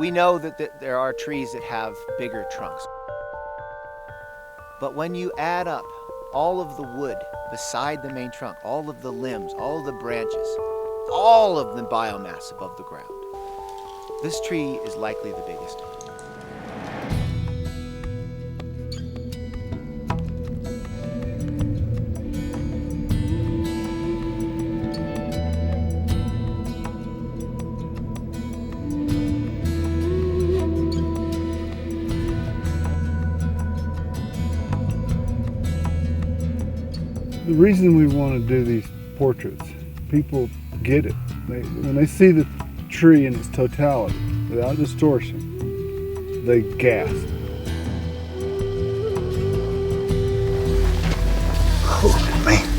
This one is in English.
We know that there are trees that have bigger trunks. But when you add up all of the wood beside the main trunk, all of the limbs, all of the branches, all of the biomass above the ground, this tree is likely the biggest. The reason we want to do these portraits, people get it. When they see the tree in its totality, without distortion, they gasp. Oh, man.